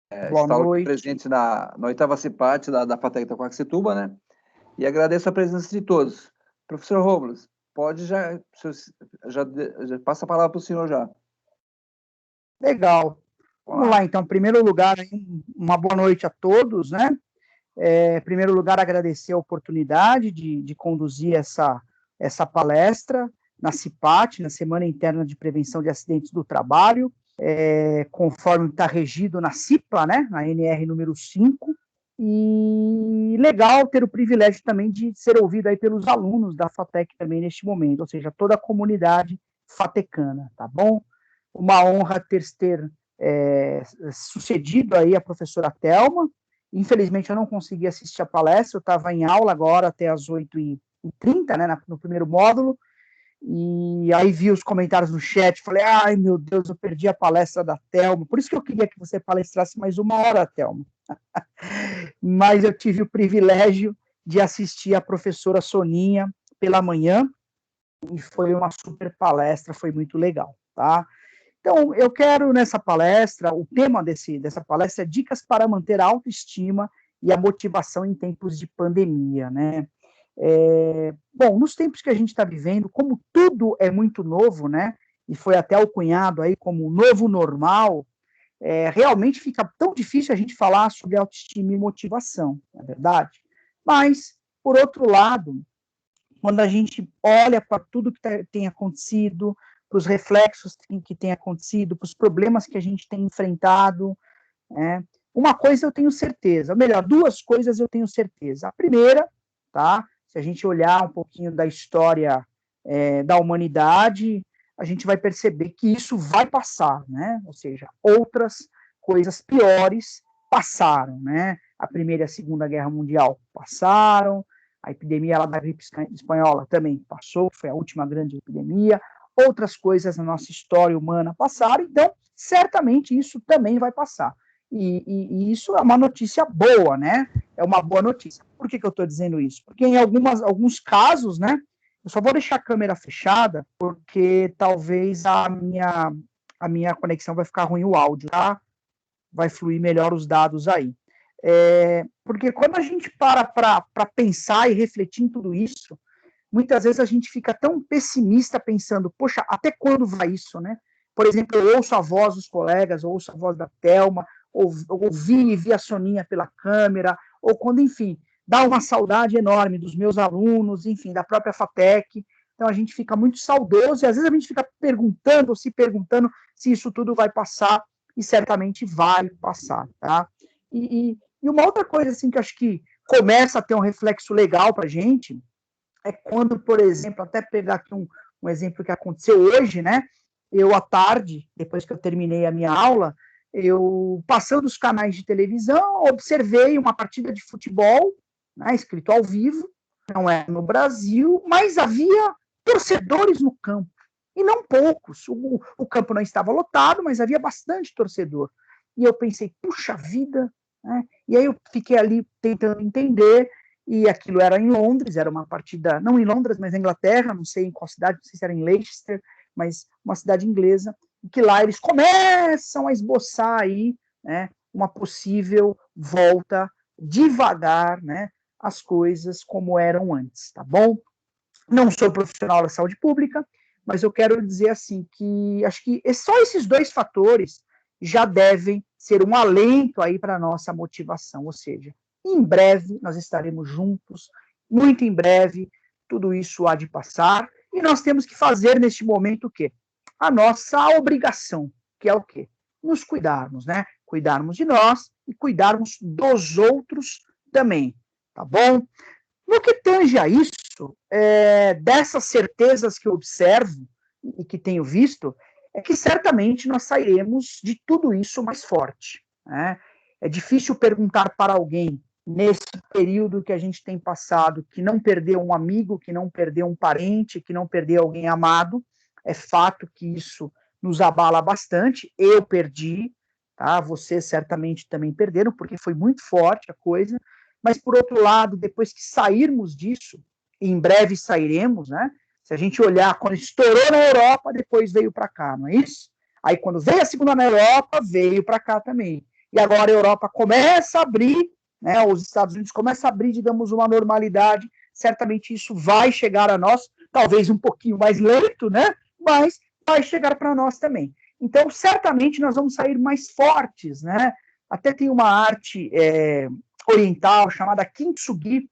Boa Está hoje noite. presente na oitava CIPAT da FATEC Itaquaquecetuba, né? E agradeço a presença de todos. Professor Robles, pode já passa a palavra para o senhor já. Legal. Vamos Olá. lá, então. Em primeiro lugar, uma boa noite a todos, né? Em primeiro lugar, agradecer a oportunidade de conduzir essa palestra na CIPAT, na Semana Interna de Prevenção de Acidentes do Trabalho, conforme está regido na CIPA, né? Na NR número 5. E legal ter o privilégio também de ser ouvido aí pelos alunos da FATEC também neste momento, ou seja, toda a comunidade fatecana, tá bom? Uma honra ter sucedido aí a professora Thelma. Infelizmente, eu não consegui assistir a palestra, eu estava em aula agora até as 8h30, né, no primeiro módulo, e aí vi os comentários no chat, falei, ai meu Deus, eu perdi a palestra da Thelma, por isso que eu queria que você palestrasse mais 1 hora, Thelma. Mas eu tive o privilégio de assistir a professora Soninha pela manhã, e foi uma super palestra, foi muito legal, tá? Então, eu quero nessa palestra, o tema dessa palestra é dicas para manter a autoestima e a motivação em tempos de pandemia, né? Bom, nos tempos que a gente está vivendo, como tudo é muito novo, né? E foi até alcunhado aí como novo normal, realmente fica tão difícil a gente falar sobre autoestima e motivação, não é verdade? Mas, por outro lado, quando a gente olha para tudo que tem acontecido, para os reflexos que tem acontecido, para os problemas que a gente tem enfrentado, né? Uma coisa eu tenho certeza, ou melhor, 2 coisas eu tenho certeza. A primeira, tá? Se a gente olhar um pouquinho da história da humanidade, a gente vai perceber que isso vai passar, né? Ou seja, outras coisas piores passaram, né? A Primeira e a Segunda Guerra Mundial passaram, a epidemia lá da gripe espanhola também passou, foi a última grande epidemia, outras coisas na nossa história humana passaram, então, certamente isso também vai passar. E isso é uma notícia boa, né? É uma boa notícia. Por que eu estou dizendo isso? Porque em alguns casos, né? Eu só vou deixar a câmera fechada, porque talvez a minha conexão vai ficar ruim o áudio, tá? Vai fluir melhor os dados aí. Porque quando a gente para pensar e refletir em tudo isso, muitas vezes a gente fica tão pessimista pensando, poxa, até quando vai isso, né? Por exemplo, eu ouço a voz dos colegas, ouço a voz da Thelma, ouvi e vi a Soninha pela câmera, ou quando, enfim, dá uma saudade enorme dos meus alunos, enfim, da própria FATEC. Então a gente fica muito saudoso e às vezes a gente fica se perguntando se isso tudo vai passar, e certamente vai passar, tá? E uma outra coisa, assim, que eu acho que começa a ter um reflexo legal para a gente, é quando, por exemplo, até pegar aqui um exemplo que aconteceu hoje, né? Eu, à tarde, depois que eu terminei a minha aula, eu, passando os canais de televisão, observei uma partida de futebol, né, escrito ao vivo, não é no Brasil, mas havia torcedores no campo, e não poucos. O campo não estava lotado, mas havia bastante torcedor. E eu pensei, puxa vida, né? E aí eu fiquei ali tentando entender, e aquilo era em Londres, era uma partida, não em Londres, mas na Inglaterra, não sei em qual cidade, não sei se era em Leicester, mas uma cidade inglesa, e que lá eles começam a esboçar aí, né, uma possível volta devagar, né, às coisas como eram antes, tá bom? Não sou profissional da saúde pública, mas eu quero dizer assim que acho que só esses 2 fatores já devem ser um alento aí para a nossa motivação, ou seja, em breve nós estaremos juntos, muito em breve, tudo isso há de passar, e nós temos que fazer neste momento o quê? A nossa obrigação, que é o quê? Nos cuidarmos, né? Cuidarmos de nós e cuidarmos dos outros também, tá bom? No que tange a isso, dessas certezas que eu observo e que tenho visto, é que certamente nós sairemos de tudo isso mais forte, né? É difícil perguntar para alguém, nesse período que a gente tem passado, que não perdeu um amigo, que não perdeu um parente, que não perdeu alguém amado. É fato que isso nos abala bastante. Eu perdi, tá? Vocês certamente também perderam, porque foi muito forte a coisa. Mas, por outro lado, depois que sairmos disso, e em breve sairemos, né? Se a gente olhar, quando estourou na Europa, depois veio para cá, não é isso? Aí, quando veio a segunda na Europa, veio para cá também. e agora a Europa começa a abrir, né, os Estados Unidos começam a abrir, digamos, uma normalidade, certamente isso vai chegar a nós, talvez um pouquinho mais lento, né, mas vai chegar para nós também. Então, certamente nós vamos sair mais fortes, né, até tem uma arte oriental chamada Kintsugi,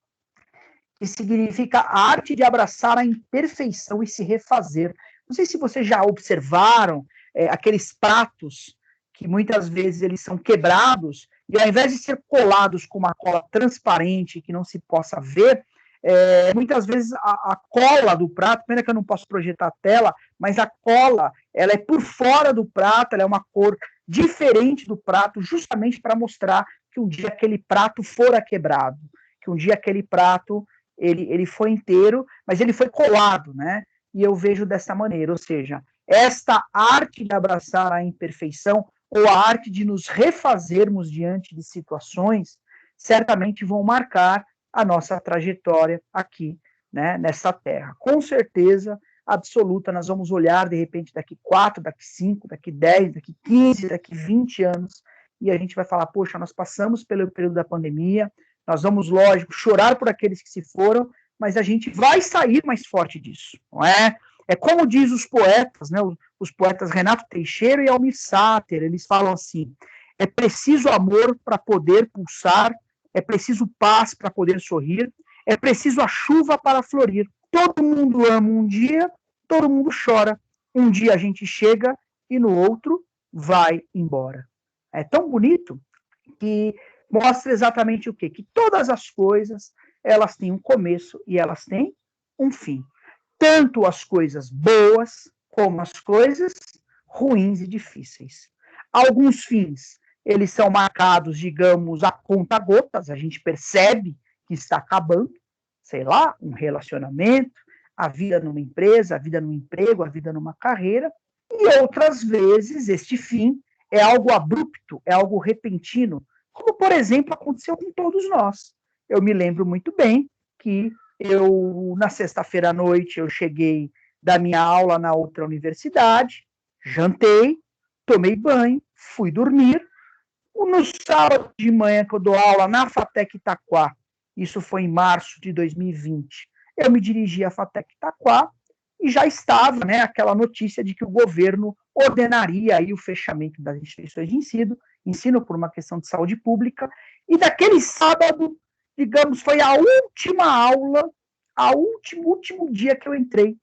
que significa a arte de abraçar a imperfeição e se refazer. Não sei se vocês já observaram aqueles pratos que muitas vezes eles são quebrados e ao invés de ser colados com uma cola transparente que não se possa ver, muitas vezes a cola do prato, pena que eu não posso projetar a tela, mas a cola ela é por fora do prato, ela é uma cor diferente do prato, justamente para mostrar que um dia aquele prato fora quebrado, que um dia aquele prato ele foi inteiro, mas ele foi colado, né? E eu vejo dessa maneira, ou seja, esta arte de abraçar a imperfeição ou a arte de nos refazermos diante de situações, certamente vão marcar a nossa trajetória aqui, né, nessa terra. Com certeza absoluta, nós vamos olhar, de repente, daqui 4, daqui 5, daqui 10, daqui 15, daqui 20 anos, e a gente vai falar, poxa, nós passamos pelo período da pandemia, nós vamos, lógico, chorar por aqueles que se foram, mas a gente vai sair mais forte disso, não é? É como diz os poetas, né, os poetas Renato Teixeira e Almir Sater, eles falam assim, é preciso amor para poder pulsar, é preciso paz para poder sorrir, é preciso a chuva para florir. Todo mundo ama um dia, todo mundo chora. Um dia a gente chega e no outro vai embora. É tão bonito que mostra exatamente o quê? Que todas as coisas, elas têm um começo e elas têm um fim. Tanto as coisas boas como as coisas ruins e difíceis. Alguns fins, eles são marcados, digamos, a conta-gotas, a gente percebe que está acabando, sei lá, um relacionamento, a vida numa empresa, a vida num emprego, a vida numa carreira, e outras vezes este fim é algo abrupto, é algo repentino, como, por exemplo, aconteceu com todos nós. Eu me lembro muito bem que na sexta-feira à noite, eu cheguei da minha aula na outra universidade, jantei, tomei banho, fui dormir. No sábado de manhã, que eu dou aula na FATEC Itaquá, isso foi em março de 2020, eu me dirigi à FATEC Itaquá e já estava, né, aquela notícia de que o governo ordenaria aí o fechamento das instituições de ensino por uma questão de saúde pública, e daquele sábado, digamos, foi a última aula, último dia que eu entrei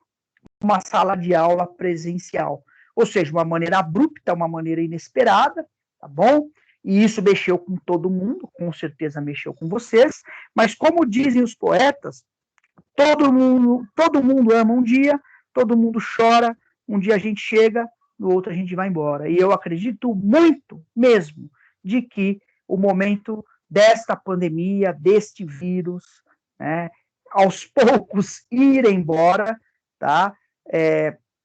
numa sala de aula presencial. Ou seja, uma maneira abrupta, uma maneira inesperada, tá bom? E isso mexeu com todo mundo, com certeza mexeu com vocês, mas como dizem os poetas, todo mundo ama um dia, todo mundo chora, um dia a gente chega, no outro a gente vai embora. E eu acredito muito mesmo de que o momento desta pandemia, deste vírus, né, aos poucos ir embora, tá?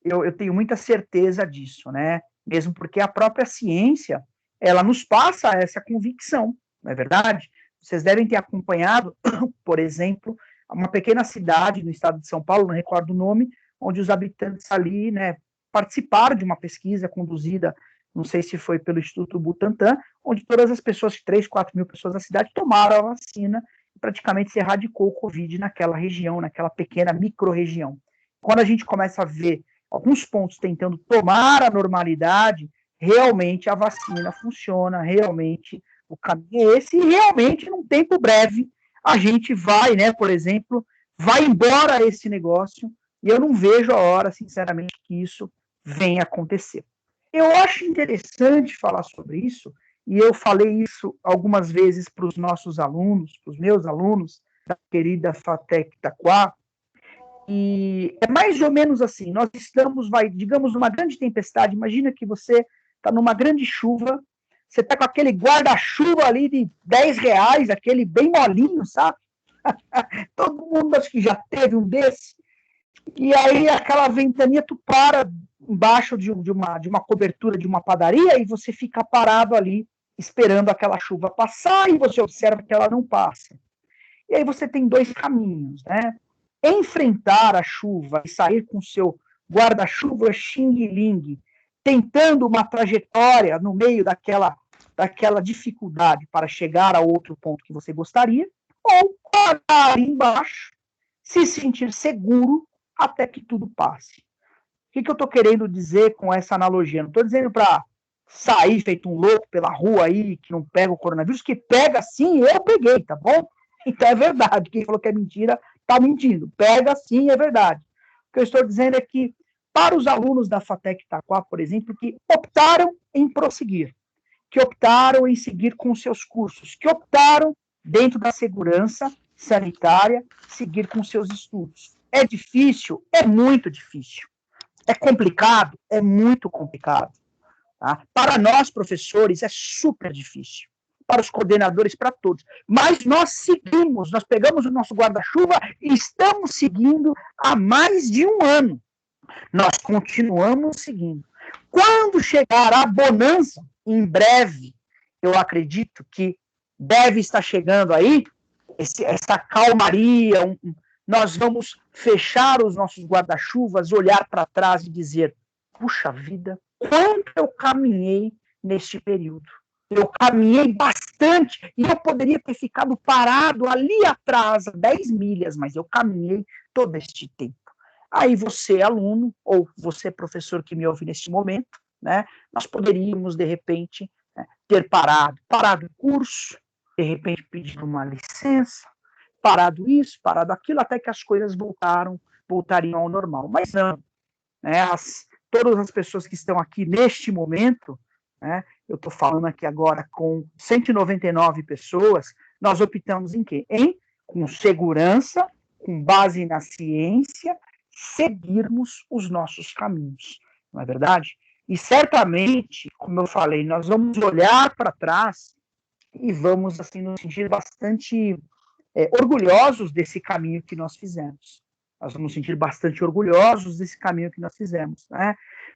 Eu tenho muita certeza disso, né? Mesmo porque a própria ciência, ela nos passa essa convicção, não é verdade? Vocês devem ter acompanhado, por exemplo, uma pequena cidade no estado de São Paulo, não recordo o nome, onde os habitantes ali, né, participaram de uma pesquisa conduzida, não sei se foi pelo Instituto Butantan, onde todas as pessoas, 3, 4 mil pessoas da cidade, tomaram a vacina e praticamente se erradicou o Covid naquela região, naquela pequena micro-região. Quando a gente começa a ver alguns pontos tentando tomar a normalidade, realmente a vacina funciona, realmente o caminho é esse, e realmente, num tempo breve, a gente vai, né, por exemplo, vai embora esse negócio, e eu não vejo a hora, sinceramente, que isso venha acontecer. Eu acho interessante falar sobre isso, e eu falei isso algumas vezes para os nossos alunos, para os meus alunos, da querida FATEC Itaquá, e é mais ou menos assim, nós estamos, digamos, numa grande tempestade, imagina que você está numa grande chuva, você está com aquele guarda-chuva ali de R$10, aquele bem molinho, sabe? Todo mundo acho que já teve um desse. E aí aquela ventania, tu para embaixo de uma cobertura de uma padaria e você fica parado ali esperando aquela chuva passar e você observa que ela não passa. E aí você tem dois caminhos, né? Enfrentar a chuva e sair com o seu guarda-chuva xing-ling, tentando uma trajetória no meio daquela daquela dificuldade para chegar a outro ponto que você gostaria, ou parar embaixo, se sentir seguro até que tudo passe. O que eu estou querendo dizer com essa analogia? Não estou dizendo para sair feito um louco pela rua aí, que não pega o coronavírus, que pega sim, eu peguei, tá bom? Então é verdade, quem falou que é mentira, está mentindo. Pega sim, é verdade. O que eu estou dizendo é que, para os alunos da FATEC Itaquá, por exemplo, que optaram em prosseguir, que optaram em seguir com seus cursos, que optaram, dentro da segurança sanitária, seguir com seus estudos. É difícil? É muito difícil. É complicado? É muito complicado. Tá? Para nós, professores, é super difícil. Para os coordenadores, para todos. Mas nós seguimos, nós pegamos o nosso guarda-chuva e estamos seguindo há mais de um ano. Nós continuamos seguindo. Quando chegar a bonança, em breve, eu acredito que deve estar chegando aí, essa calmaria, nós vamos fechar os nossos guarda-chuvas, olhar para trás e dizer, puxa vida, quanto eu caminhei neste período. Eu caminhei bastante e eu poderia ter ficado parado ali atrás, a 10 milhas, mas eu caminhei todo este tempo. Aí você, aluno, ou você, professor que me ouve neste momento, né, nós poderíamos, de repente, ter parado o curso, de repente pedido uma licença, parado isso, parado aquilo, até que as coisas voltariam ao normal. Mas não, né, todas as pessoas que estão aqui neste momento, né, eu estou falando aqui agora com 199 pessoas, nós optamos em quê? Com segurança, com base na ciência, seguirmos os nossos caminhos, não é verdade? E certamente, como eu falei, nós vamos olhar para trás e vamos assim nos sentir bastante orgulhosos desse caminho que nós fizemos. Nós vamos nos sentir bastante orgulhosos desse caminho que nós fizemos. Né?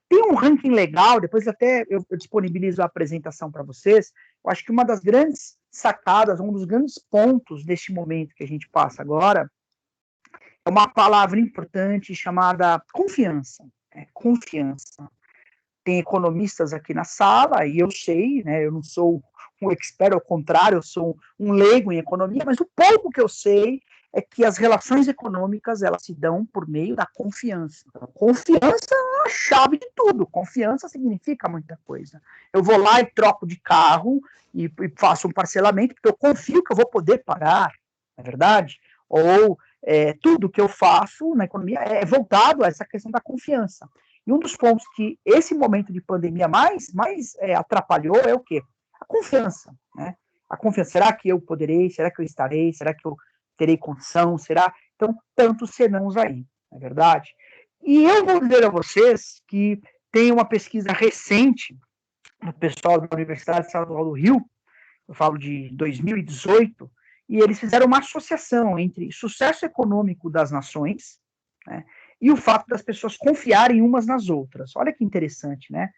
Tem um ranking legal, depois até eu disponibilizo a apresentação para vocês. Eu acho que uma das grandes sacadas, um dos grandes pontos deste momento que a gente passa agora, é uma palavra importante chamada confiança. Confiança. Tem economistas aqui na sala, e eu sei, né, eu não sou um expert, ao contrário, eu sou um leigo em economia, mas o pouco que eu sei é que as relações econômicas, elas se dão por meio da confiança. Então, confiança é a chave de tudo. Confiança significa muita coisa. Eu vou lá e troco de carro e faço um parcelamento, porque eu confio que eu vou poder pagar, não é verdade? Ou tudo que eu faço na economia é voltado a essa questão da confiança. E um dos pontos que esse momento de pandemia mais atrapalhou é o quê? A confiança, né? A confiança, será que eu poderei? Será que eu estarei? Será que eu terei condição? Será? Então, tantos senãos aí, não é verdade? E eu vou dizer a vocês que tem uma pesquisa recente do pessoal da Universidade Estadual do Rio, eu falo de 2018, e eles fizeram uma associação entre sucesso econômico das nações, né, e o fato das pessoas confiarem umas nas outras. Olha que interessante, né?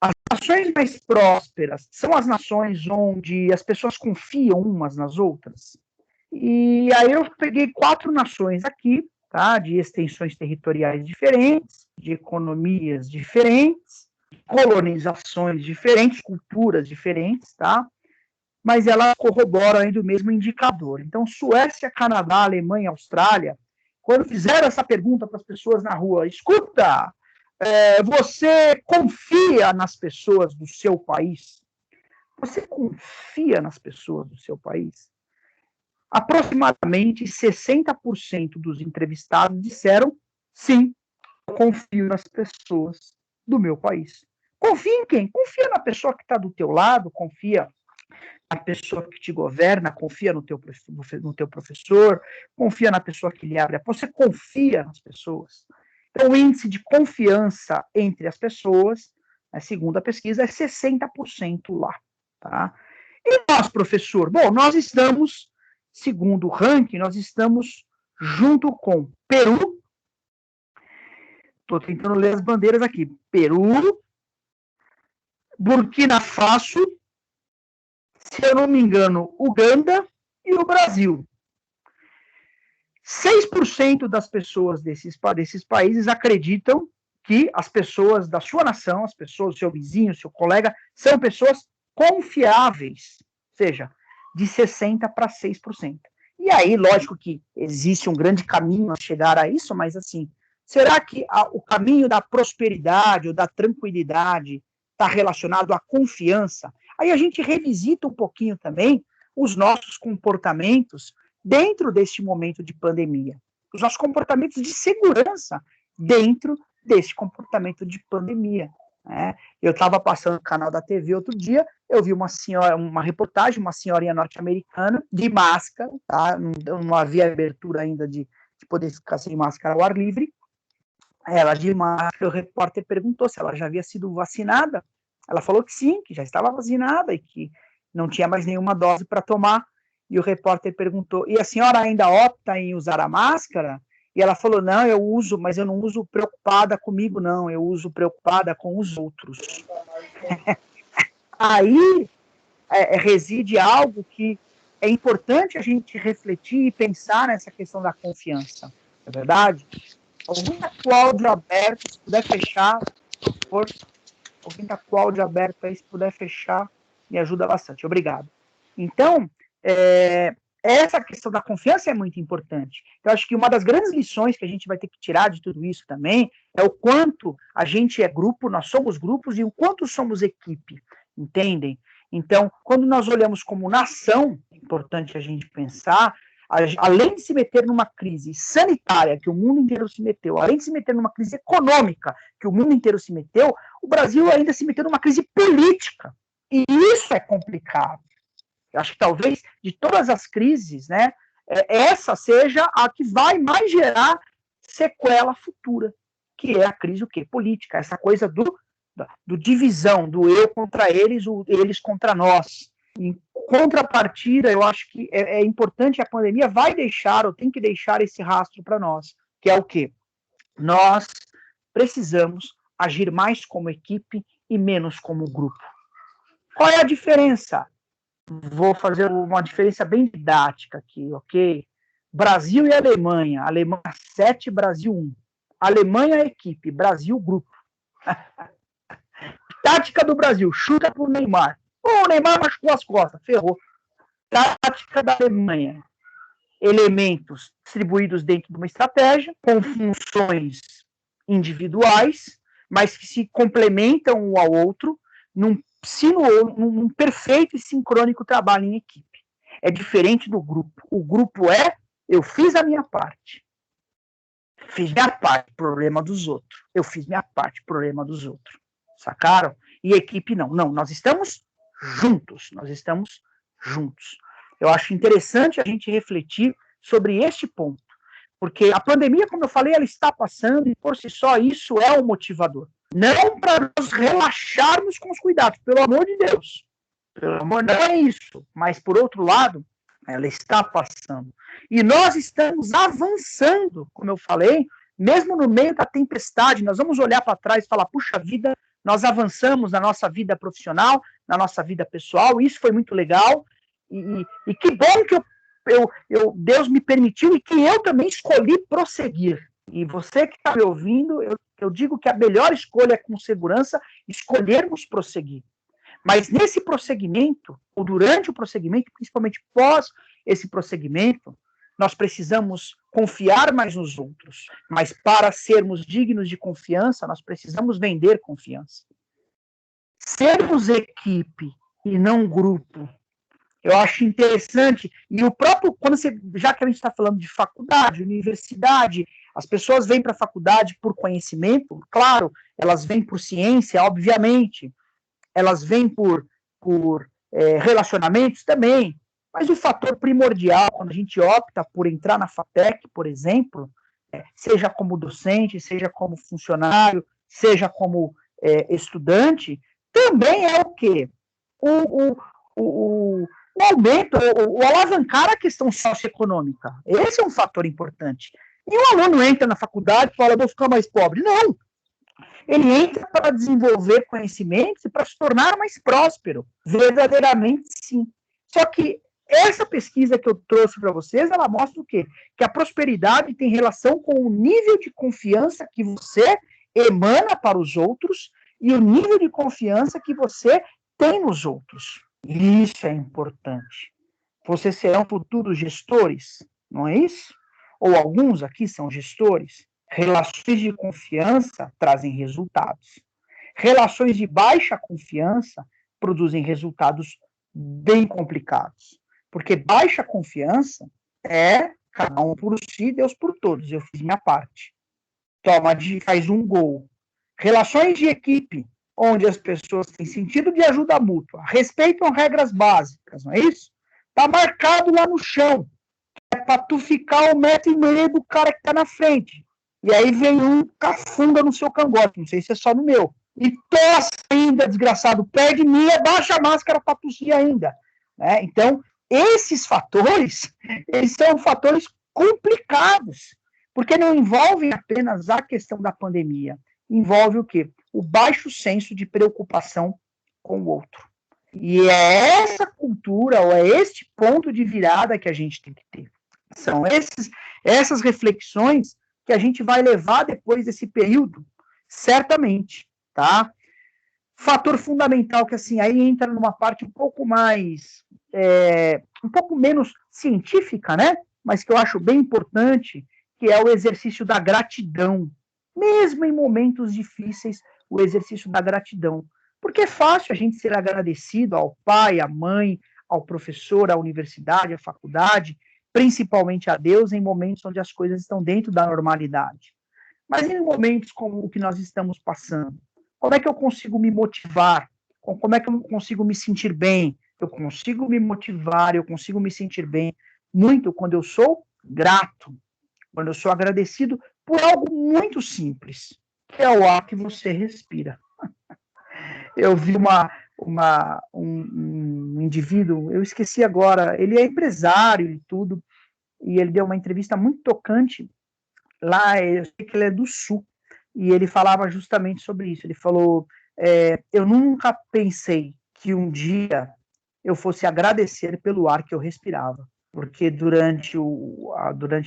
As nações mais prósperas são as nações onde as pessoas confiam umas nas outras. E aí eu peguei 4 nações aqui, tá? De extensões territoriais diferentes, de economias diferentes, colonizações diferentes, culturas diferentes, tá? Mas elas corroboram ainda o mesmo indicador. Então, Suécia, Canadá, Alemanha, Austrália, quando fizeram essa pergunta para as pessoas na rua, escuta, você confia nas pessoas do seu país? Você confia nas pessoas do seu país? Aproximadamente 60% dos entrevistados disseram, sim, eu confio nas pessoas do meu país. Confia em quem? Confia na pessoa que está do teu lado, confia na pessoa que te governa, confia no teu professor, confia na pessoa que lhe abre a porta, você confia nas pessoas. Então, o índice de confiança entre as pessoas, segundo a pesquisa, é 60% lá. Tá? E nós, professor? Bom, nós estamos, segundo o ranking, nós estamos junto com Peru, estou tentando ler as bandeiras aqui, Peru, Burkina Faso, se eu não me engano, Uganda e o Brasil. 6% das pessoas desses países acreditam que as pessoas da sua nação, as pessoas do seu vizinho, seu colega, são pessoas confiáveis, ou seja, de 60% para 6%. E aí, lógico que existe um grande caminho a chegar a isso, mas assim, será que o caminho da prosperidade ou da tranquilidade está relacionado à confiança? Aí a gente revisita um pouquinho também os nossos comportamentos dentro deste momento de pandemia. Os nossos comportamentos de segurança dentro desse comportamento de pandemia. Né? Eu estava passando no canal da TV outro dia, eu vi uma senhora, uma reportagem, uma senhorinha norte-americana de máscara, tá? Não havia abertura ainda de poder ficar sem máscara ao ar livre. Ela de máscara, o repórter perguntou se ela já havia sido vacinada. Ela falou que sim, que já estava vacinada e que não tinha mais nenhuma dose para tomar. E o repórter perguntou, e a senhora ainda opta em usar a máscara? E ela falou, não, eu uso, mas eu não uso preocupada comigo, não, eu uso preocupada com os outros. Aí reside algo que é importante a gente refletir e pensar nessa questão da confiança, é verdade? Alguém da Cláudio aberto, se puder fechar, por favor. Alguém da Cláudio aberto aí, se puder fechar, me ajuda bastante. Obrigado. Então, essa questão da confiança é muito importante. Eu acho que uma das grandes lições que a gente vai ter que tirar de tudo isso também é o quanto a gente é grupo, nós somos grupos, e o quanto somos equipe, entendem? Então, quando nós olhamos como nação, é importante a gente pensar, além de se meter numa crise sanitária, que o mundo inteiro se meteu, além de se meter numa crise econômica, que o mundo inteiro se meteu, o Brasil ainda se meteu numa crise política. E isso é complicado. Eu acho que talvez, de todas as crises, né, essa seja a que vai mais gerar sequela futura, que é a crise o quê? Política, essa coisa do divisão, do eu contra eles, o eles contra nós. Em contrapartida, eu acho que é importante, a pandemia vai deixar, ou tem que deixar esse rastro para nós, que é o quê? Nós precisamos agir mais como equipe e menos como grupo. Qual é a diferença? Vou fazer uma diferença bem didática aqui, ok? Brasil e Alemanha. Alemanha 7, Brasil 1. Alemanha equipe, Brasil grupo. Tática do Brasil, chuta pro Neymar. O Neymar machucou as costas, ferrou. Tática da Alemanha. Elementos distribuídos dentro de uma estratégia, com funções individuais, mas que se complementam um ao outro num perfeito e sincrônico trabalho em equipe. É diferente do grupo. O grupo eu fiz a minha parte. Fiz minha parte, problema dos outros. Eu fiz minha parte, problema dos outros. Sacaram? E equipe não. Não, nós estamos juntos. Nós estamos juntos. Eu acho interessante a gente refletir sobre este ponto. Porque a pandemia, como eu falei, ela está passando e por si só isso é um motivador. Não para nós relaxarmos com os cuidados, pelo amor de Deus. Pelo amor, não é isso. Mas, por outro lado, ela está passando. E nós estamos avançando, como eu falei, mesmo no meio da tempestade. Nós vamos olhar para trás e falar, puxa vida, nós avançamos na nossa vida profissional, na nossa vida pessoal, isso foi muito legal. E que bom que Deus me permitiu e que eu também escolhi prosseguir. E você que está me ouvindo, eu digo que a melhor escolha é, com segurança, escolhermos prosseguir. Mas nesse prosseguimento, ou durante o prosseguimento, principalmente pós esse prosseguimento, nós precisamos confiar mais nos outros. Mas para sermos dignos de confiança, nós precisamos vender confiança. Sermos equipe e não grupo, eu acho interessante. E o próprio, já que a gente está falando de faculdade, universidade, as pessoas vêm para a faculdade por conhecimento, claro, elas vêm por ciência, obviamente, elas vêm por relacionamentos também, mas o fator primordial, quando a gente opta por entrar na FATEC, por exemplo, seja como docente, seja como funcionário, seja como estudante, também é o quê? O aumento, o alavancar a questão socioeconômica. Esse é um fator importante. E o aluno entra na faculdade e fala, vou ficar mais pobre. Não. Ele entra para desenvolver conhecimentos e para se tornar mais próspero. Verdadeiramente, sim. Só que essa pesquisa que eu trouxe para vocês, ela mostra o quê? Que a prosperidade tem relação com o nível de confiança que você emana para os outros e o nível de confiança que você tem nos outros. Isso é importante. Vocês serão futuros gestores, não é isso? Ou alguns aqui são gestores. Relações de confiança trazem resultados. Relações de baixa confiança produzem resultados bem complicados. Porque baixa confiança é cada um por si, Deus por todos. Eu fiz minha parte. Toma, faz um gol. Relações de equipe, onde as pessoas têm sentido de ajuda mútua, respeitam regras básicas, não é isso? Tá marcado lá no chão. É para tu ficar 1,5 m do cara que tá na frente. E aí vem um cafunda no seu cangote, não sei se é só no meu. E tosse ainda, desgraçado, perde minha, baixa a máscara para tossir ainda. Né? Então, esses fatores, eles são fatores complicados, porque não envolvem apenas a questão da pandemia, envolve o quê? O baixo senso de preocupação com o outro. E é essa cultura, ou é este ponto de virada que a gente tem que ter. São essas reflexões que a gente vai levar depois desse período, certamente, tá? Fator fundamental que, assim, aí entra numa parte um pouco mais, um pouco menos científica, né? Mas que eu acho bem importante, que é o exercício da gratidão. Mesmo em momentos difíceis, o exercício da gratidão. Porque é fácil a gente ser agradecido ao pai, à mãe, ao professor, à universidade, à faculdade, principalmente a Deus, em momentos onde as coisas estão dentro da normalidade. Mas em momentos como o que nós estamos passando, como é que eu consigo me motivar? Como é que eu consigo me sentir bem? Eu consigo me motivar, eu consigo me sentir bem muito quando eu sou grato, quando eu sou agradecido por algo muito simples, que é o ar que você respira. Eu vi um indivíduo, eu esqueci agora, ele é empresário e tudo, e ele deu uma entrevista muito tocante lá, eu sei que ele é do Sul, e ele falava justamente sobre isso. Ele falou, eu nunca pensei que um dia eu fosse agradecer pelo ar que eu respirava, porque durante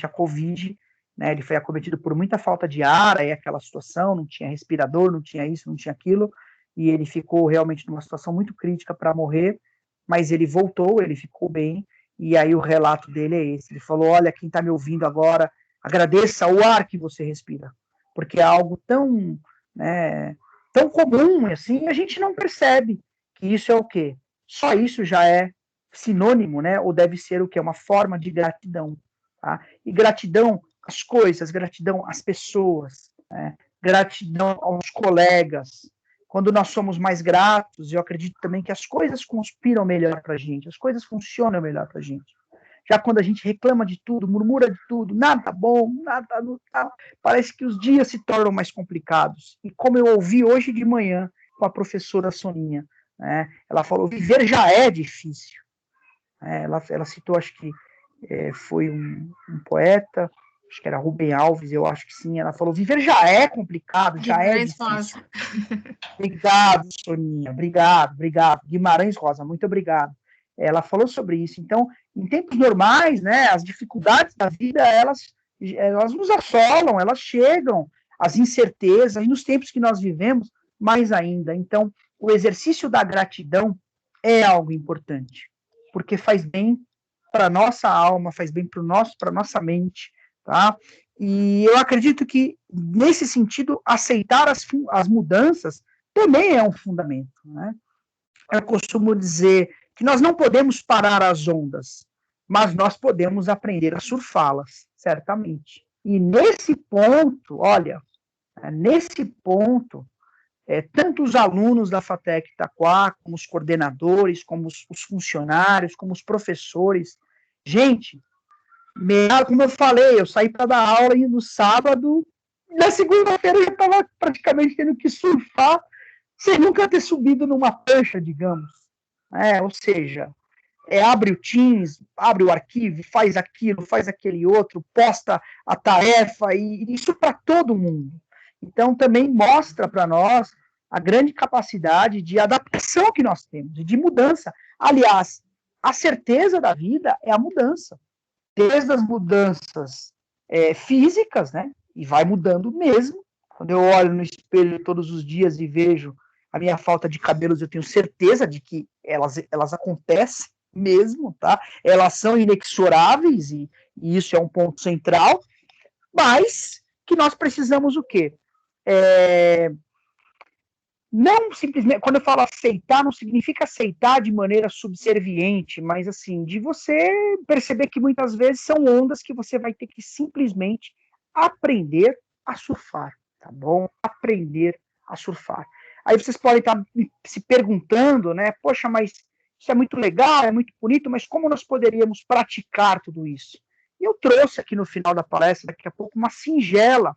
a Covid, né, ele foi acometido por muita falta de ar, aí aquela situação, não tinha respirador, não tinha isso, não tinha aquilo, e ele ficou realmente numa situação muito crítica para morrer, mas ele voltou, ele ficou bem, e aí o relato dele é esse. Ele falou, olha, quem está me ouvindo agora, agradeça o ar que você respira, porque é algo tão, né, tão comum, assim, a gente não percebe que isso é o quê? Só isso já é sinônimo, né, ou deve ser o quê? Uma forma de gratidão. Tá? E gratidão às coisas, gratidão às pessoas, né? Gratidão aos colegas. Quando nós somos mais gratos, eu acredito também que as coisas conspiram melhor para a gente, as coisas funcionam melhor para a gente. Já quando a gente reclama de tudo, murmura de tudo, nada tá bom, nada não tá, parece que os dias se tornam mais complicados. E como eu ouvi hoje de manhã com a professora Soninha, né, ela falou, viver já é difícil. Ela citou, acho que foi um poeta, acho que era Rubem Alves, eu acho que sim, ela falou, viver já é complicado, já é difícil. Obrigado, Soninha, obrigado. Guimarães Rosa, muito obrigado. Ela falou sobre isso. Então, em tempos normais, né, as dificuldades da vida, elas nos assolam, elas chegam, as incertezas, e nos tempos que nós vivemos, mais ainda. Então, o exercício da gratidão é algo importante, porque faz bem para a nossa alma, faz bem para a nossa mente, tá? E eu acredito que, nesse sentido, aceitar as mudanças também é um fundamento, né? Eu costumo dizer que nós não podemos parar as ondas, mas nós podemos aprender a surfá-las, certamente. E nesse ponto, olha, tanto os alunos da FATEC Itaquá, como os coordenadores, como os funcionários, como os professores, gente, como eu falei, eu saí para dar aula no sábado, na segunda-feira eu já estava praticamente tendo que surfar sem nunca ter subido numa prancha, digamos. Ou seja, abre o Teams, abre o arquivo, faz aquilo, faz aquele outro, posta a tarefa, e isso para todo mundo. Então, também mostra para nós a grande capacidade de adaptação que nós temos, e de mudança. Aliás, a certeza da vida é a mudança. Desde as mudanças físicas, né, e vai mudando mesmo. Quando eu olho no espelho todos os dias e vejo a minha falta de cabelos, eu tenho certeza de que elas acontecem mesmo, tá? Elas são inexoráveis, e isso é um ponto central, mas que nós precisamos o quê? Não simplesmente, quando eu falo aceitar, não significa aceitar de maneira subserviente, mas assim, de você perceber que muitas vezes são ondas que você vai ter que simplesmente aprender a surfar, tá bom? Aprender a surfar. Aí vocês podem estar se perguntando, né? Poxa, mas isso é muito legal, é muito bonito, mas como nós poderíamos praticar tudo isso? E eu trouxe aqui no final da palestra, daqui a pouco, uma singela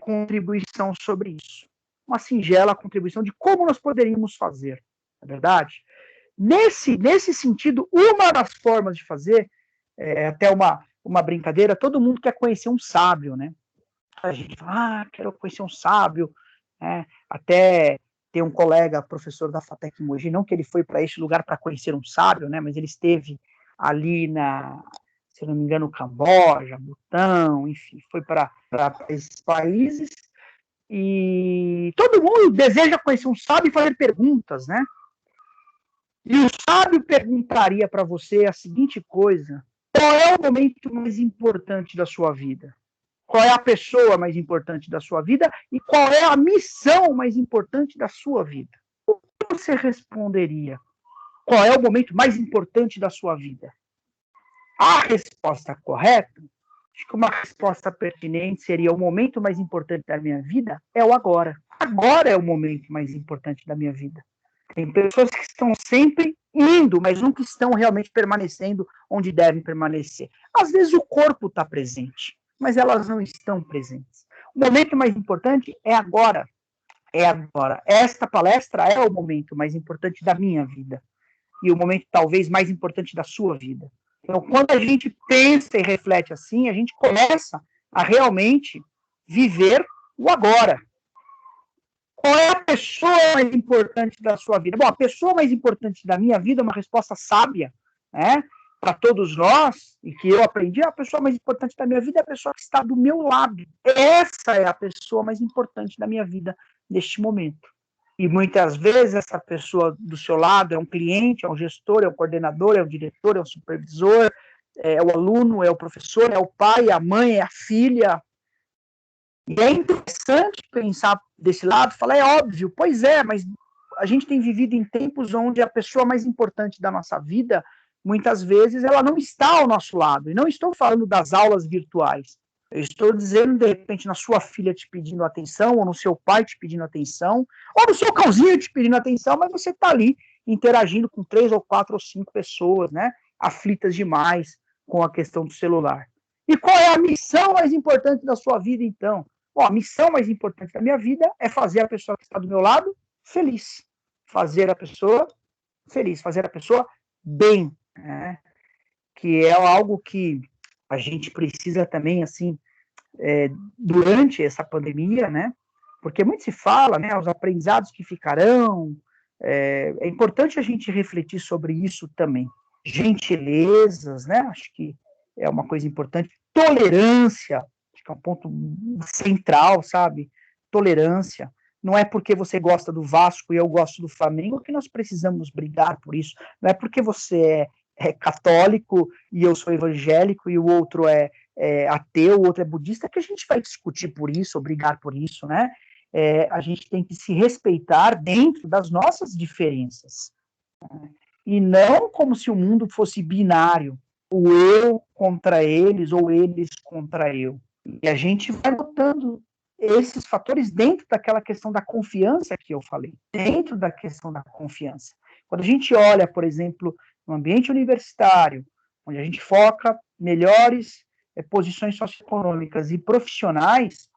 contribuição sobre isso. Uma singela contribuição de como nós poderíamos fazer, não é verdade? Nesse sentido, uma das formas de fazer, até uma brincadeira, todo mundo quer conhecer um sábio, né? A gente fala, quero conhecer um sábio, né? Até tem um colega, professor da FATEC Mogi, não que ele foi para este lugar para conhecer um sábio, né? Mas ele esteve ali se não me engano, Camboja, Butão, enfim, foi para esses países, e todo mundo deseja conhecer um sábio e fazer perguntas, né? E o sábio perguntaria para você a seguinte coisa: qual é o momento mais importante da sua vida? Qual é a pessoa mais importante da sua vida? E qual é a missão mais importante da sua vida? O que você responderia? Qual é o momento mais importante da sua vida? A resposta correta, acho que uma resposta pertinente seria: o momento mais importante da minha vida é o agora. Agora é o momento mais importante da minha vida. Tem pessoas que estão sempre indo, mas nunca estão realmente permanecendo onde devem permanecer. Às vezes o corpo está presente, mas elas não estão presentes. O momento mais importante é agora. É agora. Esta palestra é o momento mais importante da minha vida. E o momento talvez mais importante da sua vida. Então, quando a gente pensa e reflete assim, a gente começa a realmente viver o agora. Qual é a pessoa mais importante da sua vida? Bom, a pessoa mais importante da minha vida é uma resposta sábia, né? Para todos nós, e que eu aprendi, a pessoa mais importante da minha vida é a pessoa que está do meu lado. Essa é a pessoa mais importante da minha vida neste momento. E muitas vezes essa pessoa do seu lado é um cliente, é um gestor, é um coordenador, é um diretor, é um supervisor, é o aluno, é o professor, é o pai, é a mãe, é a filha. E é interessante pensar desse lado, falar, é óbvio, pois é, mas a gente tem vivido em tempos onde a pessoa mais importante da nossa vida, muitas vezes, ela não está ao nosso lado. E não estou falando das aulas virtuais. Eu estou dizendo, de repente, na sua filha te pedindo atenção, ou no seu pai te pedindo atenção, ou no seu cãozinho te pedindo atenção, mas você está ali interagindo com 3 ou 4 ou 5 pessoas, né? Aflitas demais com a questão do celular. E qual é a missão mais importante da sua vida, então? Bom, a missão mais importante da minha vida é fazer a pessoa que está do meu lado feliz. Fazer a pessoa feliz, fazer a pessoa bem, né? Que é algo que a gente precisa também, assim, durante essa pandemia, né? Porque muito se fala, né? Os aprendizados que ficarão. É importante a gente refletir sobre isso também. Gentilezas, né? Acho que é uma coisa importante. Tolerância, acho que é um ponto central, sabe? Tolerância. Não é porque você gosta do Vasco e eu gosto do Flamengo que nós precisamos brigar por isso. Não é porque você é católico e eu sou evangélico e o outro é ateu, o outro é budista, que a gente vai discutir por isso, ou brigar por isso, né? A gente tem que se respeitar dentro das nossas diferenças. Né? E não como se o mundo fosse binário, o eu contra eles, ou eles contra eu. E a gente vai notando esses fatores dentro daquela questão da confiança que eu falei, dentro da questão da confiança. Quando a gente olha, por exemplo, no ambiente universitário, onde a gente foca melhores posições socioeconômicas e profissionais,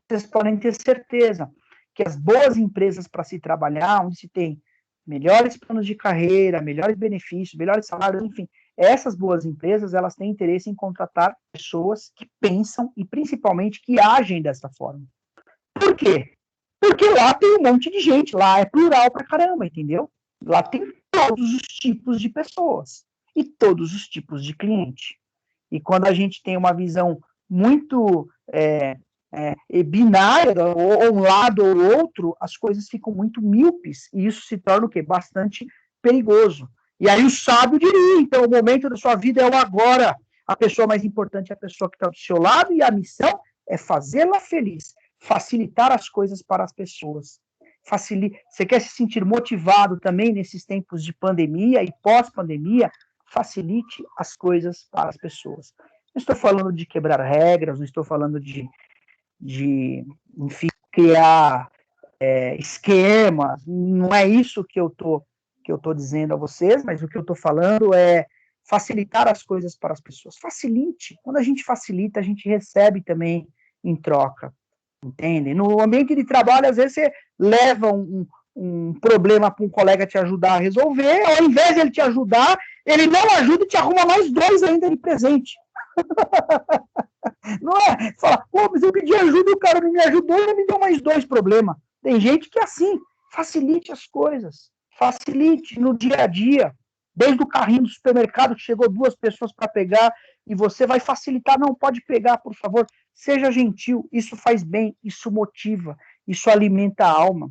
vocês podem ter certeza que as boas empresas para se trabalhar, onde se tem melhores planos de carreira, melhores benefícios, melhores salários, enfim, essas boas empresas, elas têm interesse em contratar pessoas que pensam e principalmente que agem dessa forma. Por quê? Porque lá tem um monte de gente, lá é plural pra caramba, entendeu? Lá tem todos os tipos de pessoas e todos os tipos de cliente. E quando a gente tem uma visão muito binária, ou um lado ou outro, as coisas ficam muito míopes, e isso se torna o quê? Bastante perigoso. E aí o sábio diria, então, o momento da sua vida é o agora, a pessoa mais importante é a pessoa que está do seu lado, e a missão é fazê-la feliz, facilitar as coisas para as pessoas. Você quer se sentir motivado também nesses tempos de pandemia e pós-pandemia? Facilite as coisas para as pessoas. Não estou falando de quebrar regras, não estou falando de enfim, criar esquemas, não é isso que eu tô dizendo a vocês, mas o que eu estou falando é facilitar as coisas para as pessoas. Facilite. Quando a gente facilita, a gente recebe também em troca. Entende? No ambiente de trabalho, às vezes você leva um problema para um colega te ajudar a resolver, ao invés de ele te ajudar, ele não ajuda e te arruma mais 2 ainda de presente. Não é? Fala, pô, mas eu pedi ajuda e o cara não me ajudou e me deu mais 2 problemas. Tem gente que é assim, facilite as coisas, facilite no dia a dia, desde o carrinho do supermercado que chegou 2 pessoas para pegar e você vai facilitar, não, pode pegar, por favor, seja gentil, isso faz bem, isso motiva, isso alimenta a alma,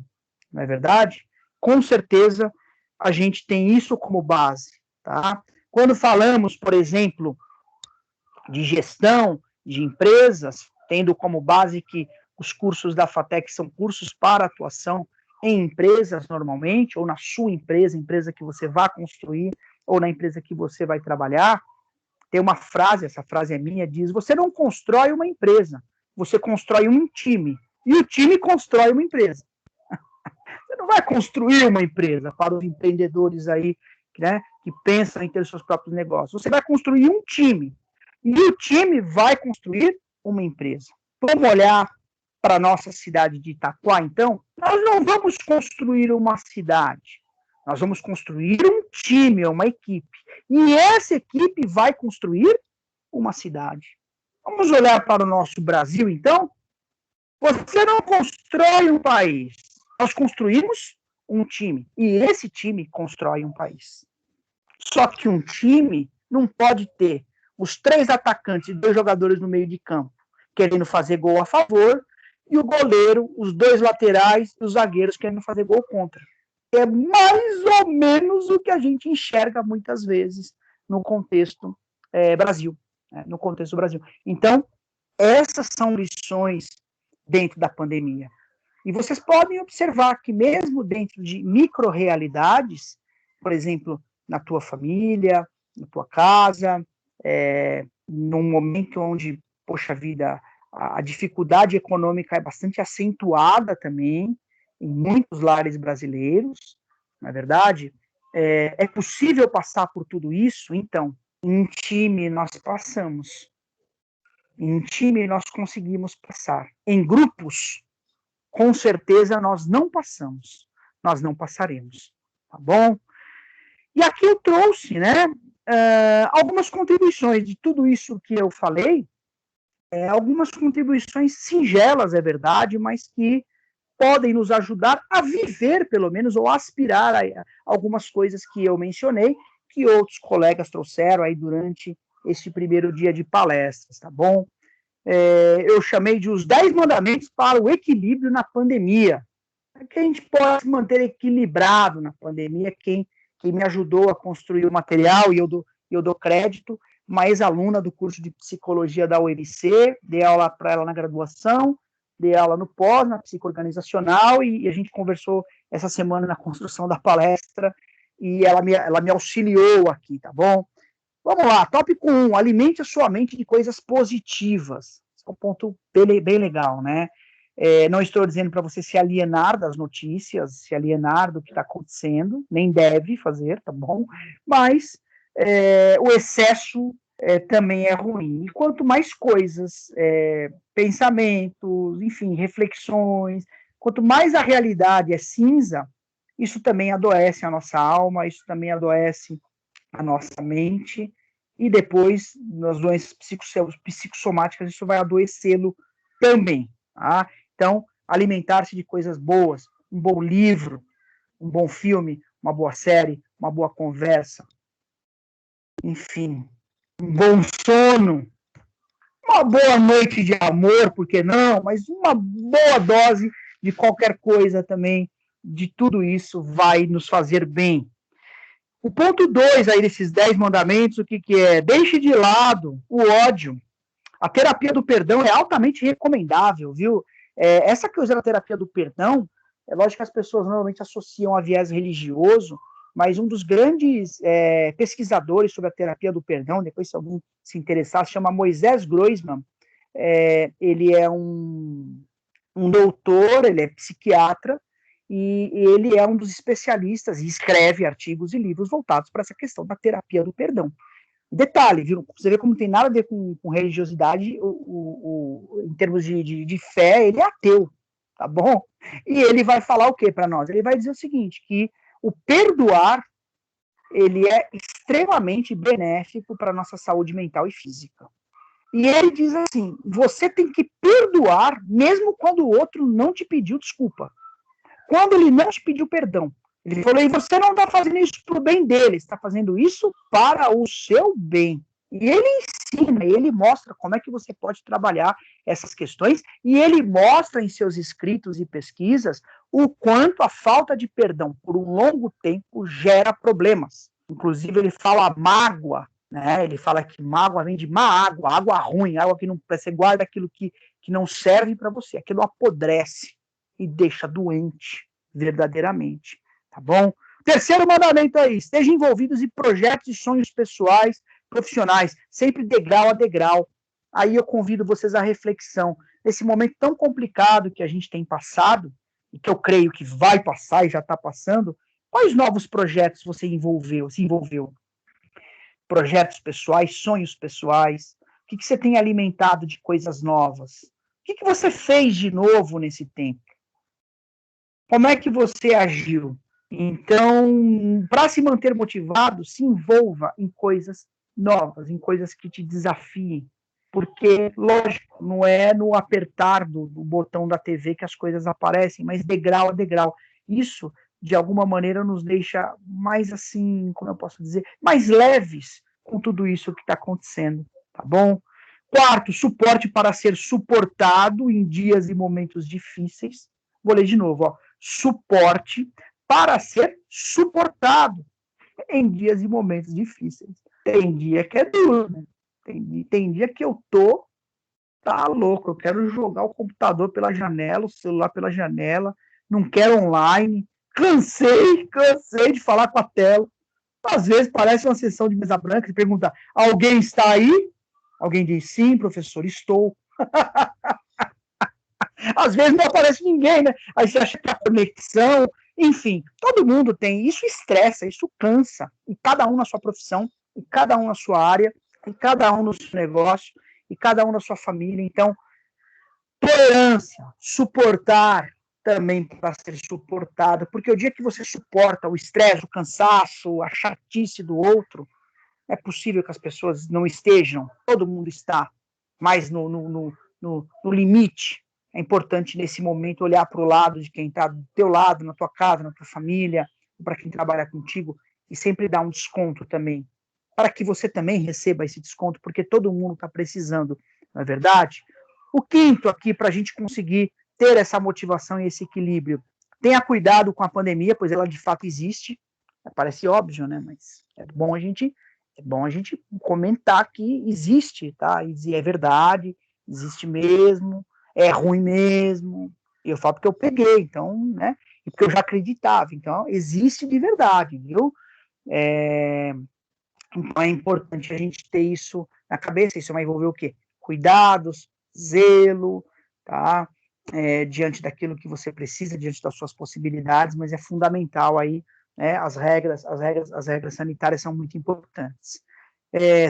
não é verdade? Com certeza a gente tem isso como base, tá? Quando falamos, por exemplo, de gestão de empresas, tendo como base que os cursos da FATEC são cursos para atuação em empresas normalmente, ou na sua empresa, empresa que você vai construir, ou na empresa que você vai trabalhar, tem uma frase, essa frase é minha, diz, você não constrói uma empresa, você constrói um time, e o time constrói uma empresa. Você não vai construir uma empresa para os empreendedores aí, né, que pensam em ter seus próprios negócios, você vai construir um time, e o time vai construir uma empresa. Vamos olhar para a nossa cidade de Itaquá, então? Nós não vamos construir uma cidade, nós vamos construir um time, uma equipe. E essa equipe vai construir uma cidade. Vamos olhar para o nosso Brasil, então? Você não constrói um país, nós construímos um time. E esse time constrói um país. Só que um time não pode ter os 3 atacantes e 2 jogadores no meio de campo querendo fazer gol a favor e o goleiro, os 2 laterais e os zagueiros querendo fazer gol contra. É mais ou menos o que a gente enxerga muitas vezes no contexto Brasil, no contexto Brasil. Então, essas são lições dentro da pandemia. E vocês podem observar que mesmo dentro de micro-realidades, por exemplo, na tua família, na tua casa, num momento onde, poxa vida, a dificuldade econômica é bastante acentuada também, em muitos lares brasileiros, na verdade, é possível passar por tudo isso? Então, em time nós passamos, em time nós conseguimos passar, em grupos, com certeza nós não passamos, nós não passaremos, tá bom? E aqui eu trouxe, né, algumas contribuições de tudo isso que eu falei, algumas contribuições singelas, é verdade, mas que podem nos ajudar a viver, pelo menos, ou aspirar a algumas coisas que eu mencionei, que outros colegas trouxeram aí durante este primeiro dia de palestras, tá bom? Eu chamei de os 10 mandamentos para o equilíbrio na pandemia. Que a gente pode se manter equilibrado na pandemia. Quem me ajudou a construir o material, e eu dou crédito, uma ex-aluna do curso de psicologia da UMC, dei aula para ela na graduação, dei aula no pós, na psicoorganizacional, e a gente conversou essa semana na construção da palestra, e ela me auxiliou aqui, tá bom? Vamos lá, tópico 1, alimente a sua mente de coisas positivas. Esse é um ponto bem legal, né? Não estou dizendo para você se alienar das notícias, se alienar do que está acontecendo, nem deve fazer, tá bom? Mas o excesso também é ruim. E quanto mais coisas, pensamentos, enfim, reflexões, quanto mais a realidade é cinza, isso também adoece a nossa alma, isso também adoece a nossa mente, e depois, nas doenças psicossomáticas, isso vai adoecê-lo também, tá? Então, alimentar-se de coisas boas, um bom livro, um bom filme, uma boa série, uma boa conversa, enfim, um bom sono, uma boa noite de amor, por que não? Mas uma boa dose de qualquer coisa também, de tudo isso vai nos fazer bem. O ponto 2 aí desses 10 mandamentos, o que é? Deixe de lado o ódio. A terapia do perdão é altamente recomendável, viu? Essa coisa da terapia do perdão, é lógico que as pessoas normalmente associam a viés religioso, mas um dos grandes pesquisadores sobre a terapia do perdão, depois se alguém se interessar, se chama Moisés Groisman. Ele é um doutor, ele é psiquiatra, e ele é um dos especialistas e escreve artigos e livros voltados para essa questão da terapia do perdão. Detalhe, viu? Você vê como tem nada a ver com religiosidade, em termos de fé, ele é ateu, tá bom? E ele vai falar o que para nós? Ele vai dizer o seguinte, que o perdoar, ele é extremamente benéfico para a nossa saúde mental e física. E ele diz assim, você tem que perdoar mesmo quando o outro não te pediu desculpa. Quando ele não te pediu perdão. Ele falou, e você não está fazendo isso para o bem dele, está fazendo isso para o seu bem. E ele ensina, ele mostra como é que você pode trabalhar essas questões, e ele mostra em seus escritos e pesquisas o quanto a falta de perdão por um longo tempo gera problemas. Inclusive, ele fala mágoa, né? Ele fala que mágoa vem de má água, água ruim, água que não você guarda aquilo que não serve para você, aquilo apodrece e deixa doente verdadeiramente, tá bom? Terceiro mandamento aí, estejam envolvidos em projetos e sonhos pessoais, profissionais, sempre degrau a degrau. Aí eu convido vocês à reflexão. Nesse momento tão complicado que a gente tem passado, e que eu creio que vai passar e já está passando, quais novos projetos você se envolveu? Projetos pessoais, sonhos pessoais? O que você tem alimentado de coisas novas? O que você fez de novo nesse tempo? Como é que você agiu? Então, para se manter motivado, se envolva em coisas novas, em coisas que te desafiem. Porque, lógico, não é no apertar do botão da TV que as coisas aparecem, mas degrau a degrau. Isso, de alguma maneira, nos deixa mais assim, como eu posso dizer, mais leves com tudo isso que está acontecendo, tá bom? Quarto, suporte para ser suportado em dias e momentos difíceis. Vou ler de novo, ó. Suporte para ser suportado em dias e momentos difíceis. Tem dia que é duro, né? Tem dia que eu tá louco, eu quero jogar o computador pela janela, o celular pela janela, não quero online, cansei de falar com a tela. Às vezes parece uma sessão de mesa branca e pergunta, alguém está aí? Alguém diz, sim, professor, estou. Às vezes não aparece ninguém, né? Aí você acha que a conexão, enfim, todo mundo tem. Isso estressa, isso cansa. E cada um na sua profissão, e cada um na sua área, e cada um no seu negócio, e cada um na sua família. Então, tolerância, suportar também para ser suportado, porque o dia que você suporta o estresse, o cansaço, a chatice do outro, é possível que as pessoas não estejam, todo mundo está, mais no limite. É importante, nesse momento, olhar para o lado de quem está do teu lado, na tua casa, na tua família, para quem trabalha contigo, e sempre dar um desconto também, para que você também receba esse desconto, porque todo mundo está precisando, não é verdade? O quinto aqui, para a gente conseguir ter essa motivação e esse equilíbrio, tenha cuidado com a pandemia, pois ela de fato existe, parece óbvio, né? Mas é bom a gente comentar que existe, tá? E é verdade, existe mesmo, é ruim mesmo. E eu falo porque eu peguei, então, né? E porque eu já acreditava. Então, existe de verdade, viu? Então, é importante a gente ter isso na cabeça. Isso vai envolver o quê? Cuidados, zelo, tá? Diante daquilo que você precisa, diante das suas possibilidades, mas é fundamental aí, né? As regras sanitárias são muito importantes.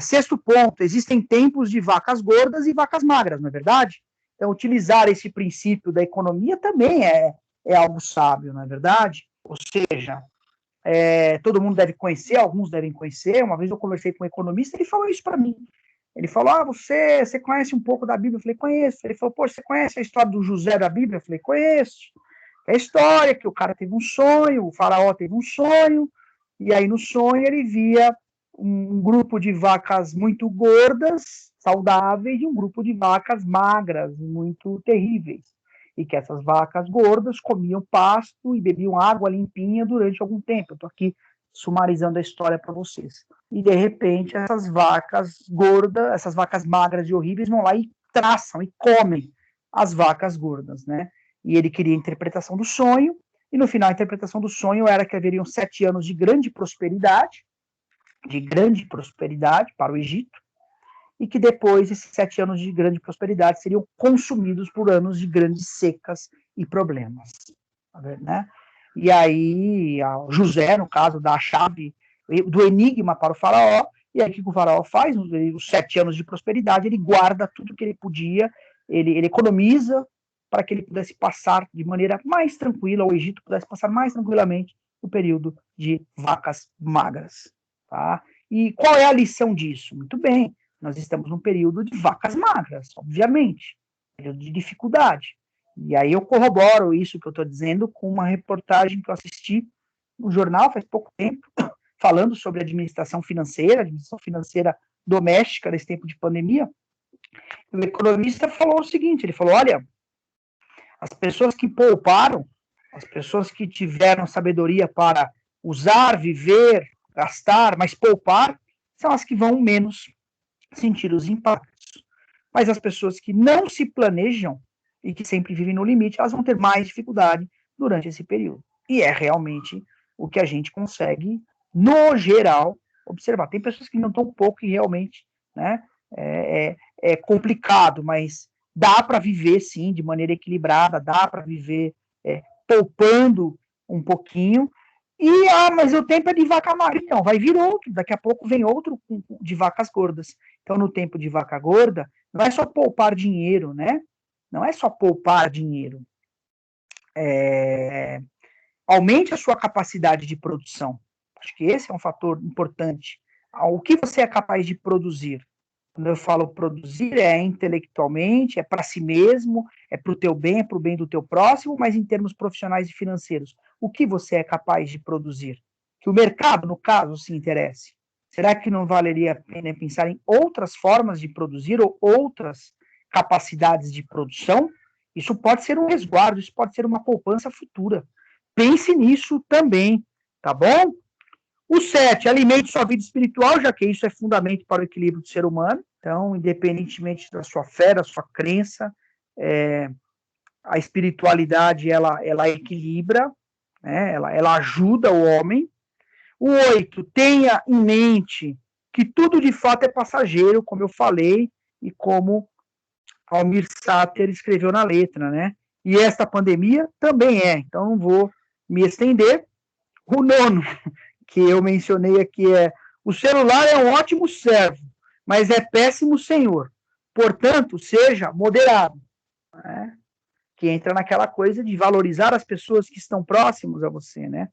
Sexto ponto, existem tempos de vacas gordas e vacas magras, não é verdade? Então, utilizar esse princípio da economia também é algo sábio, não é verdade? Ou seja, todo mundo deve conhecer, alguns devem conhecer. Uma vez eu conversei com um economista, ele falou isso para mim. Ele falou, você conhece um pouco da Bíblia? Eu falei, conheço. Ele falou, poxa, você conhece a história do José da Bíblia? Eu falei, conheço. É a história que o cara teve um sonho, o faraó teve um sonho, e aí no sonho ele via um grupo de vacas muito gordas saudáveis e um grupo de vacas magras, muito terríveis. E que essas vacas gordas comiam pasto e bebiam água limpinha durante algum tempo. Eu estou aqui sumarizando a história para vocês. E, de repente, essas vacas gordas, essas vacas magras e horríveis vão lá e traçam e comem as vacas gordas, né? E ele queria a interpretação do sonho, e no final a interpretação do sonho era que haveriam 7 anos de grande prosperidade para o Egito, e que depois esses 7 anos de grande prosperidade seriam consumidos por anos de grandes secas e problemas, né? E aí José, no caso, dá a chave do enigma para o faraó, e aí o que o faraó faz? Os 7 anos de prosperidade, ele guarda tudo que ele podia, ele economiza para que ele pudesse passar de maneira mais tranquila, o Egito pudesse passar mais tranquilamente o período de vacas magras, tá? E qual é a lição disso? Muito bem, nós estamos num período de vacas magras, obviamente, período de dificuldade. E aí eu corroboro isso que eu estou dizendo com uma reportagem que eu assisti no jornal faz pouco tempo, falando sobre administração financeira doméstica nesse tempo de pandemia. O economista falou o seguinte, ele falou, olha, as pessoas que pouparam, as pessoas que tiveram sabedoria para usar, viver, gastar, mas poupar, são as que vão menos sentir os impactos. Mas as pessoas que não se planejam e que sempre vivem no limite, elas vão ter mais dificuldade durante esse período. E é realmente o que a gente consegue, no geral, observar. Tem pessoas que não estão pouco e realmente, né, é complicado, mas dá para viver, sim, de maneira equilibrada, dá para viver poupando um pouquinho. Mas o tempo é de vaca magra. Então, vai vir outro, daqui a pouco vem outro de vacas gordas. Então, no tempo de vaca gorda, não é só poupar dinheiro, né? Não é só poupar dinheiro. Aumente a sua capacidade de produção. Acho que esse é um fator importante. O que você é capaz de produzir? Quando eu falo produzir, é intelectualmente, é para si mesmo, é para o teu bem, é para o bem do teu próximo, mas em termos profissionais e financeiros. O que você é capaz de produzir? Que o mercado, no caso, se interesse. Será que não valeria a pena pensar em outras formas de produzir ou outras capacidades de produção? Isso pode ser um resguardo, isso pode ser uma poupança futura. Pense nisso também, tá bom? O 7, alimente sua vida espiritual, já que isso é fundamento para o equilíbrio do ser humano. Então, independentemente da sua fé, da sua crença, a espiritualidade, ela equilibra, né? ela ajuda o homem. O 8, tenha em mente que tudo de fato é passageiro, como eu falei, e como Almir Sater escreveu na letra, né? E esta pandemia também é, então não vou me estender. O 9, que eu mencionei aqui, o celular é um ótimo servo, mas é péssimo senhor. Portanto, seja moderado, né? Que entra naquela coisa de valorizar as pessoas que estão próximas a você, né?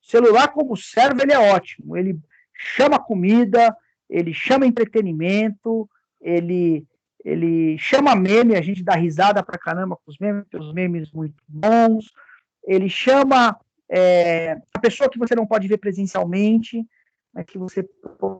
O celular como servo, ele é ótimo, ele chama comida, ele chama entretenimento, ele chama meme, a gente dá risada pra caramba com os memes muito bons, ele chama a pessoa que você não pode ver presencialmente, mas que você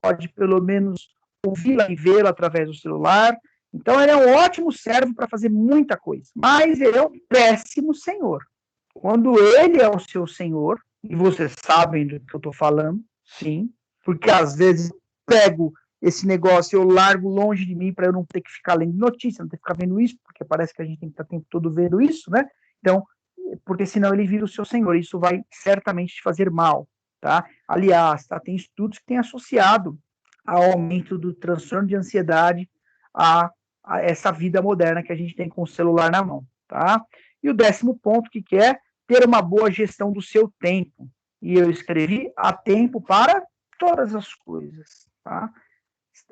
pode pelo menos ouvi-la e vê-la através do celular. Então ele é um ótimo servo para fazer muita coisa, mas ele é um péssimo senhor. Quando ele é o seu senhor, e vocês sabem do que eu estou falando, sim, porque às vezes eu pego esse negócio, eu largo longe de mim para eu não ter que ficar lendo notícia, não ter que ficar vendo isso, porque parece que a gente tem que estar o tempo todo vendo isso, né? Então, porque senão ele vira o seu senhor, isso vai certamente te fazer mal, tá? Aliás, tá, tem estudos que têm associado ao aumento do transtorno de ansiedade a essa vida moderna que a gente tem com o celular na mão, tá? E o 10º ponto, que é ter uma boa gestão do seu tempo. E eu escrevi: há tempo para todas as coisas, tá?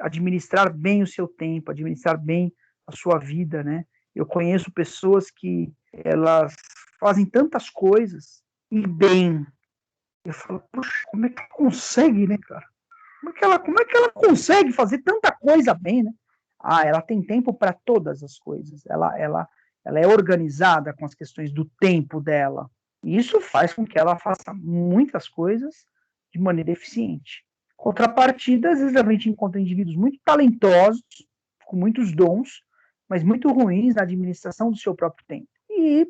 Administrar bem o seu tempo, administrar bem a sua vida, né? Eu conheço pessoas que elas fazem tantas coisas e bem. Eu falo, puxa, como é que ela consegue, né, cara? Como é que ela consegue fazer tanta coisa bem, né? Ela tem tempo para todas as coisas. Ela é organizada com as questões do tempo dela. E isso faz com que ela faça muitas coisas de maneira eficiente. Contrapartida, às vezes a gente encontra indivíduos muito talentosos, com muitos dons, mas muito ruins na administração do seu próprio tempo. E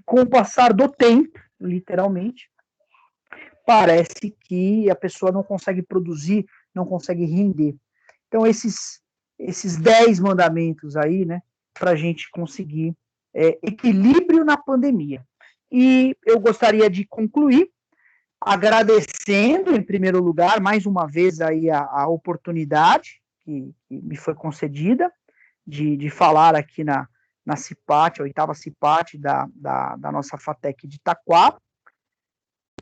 com o passar do tempo, literalmente, parece que a pessoa não consegue produzir, não consegue render. Então, esses 10 mandamentos aí, né, para a gente conseguir equilíbrio na pandemia. E eu gostaria de concluir agradecendo, em primeiro lugar, mais uma vez aí a oportunidade que me foi concedida de falar aqui na CIPAT, a 8ª CIPAT da nossa FATEC de Itaquá,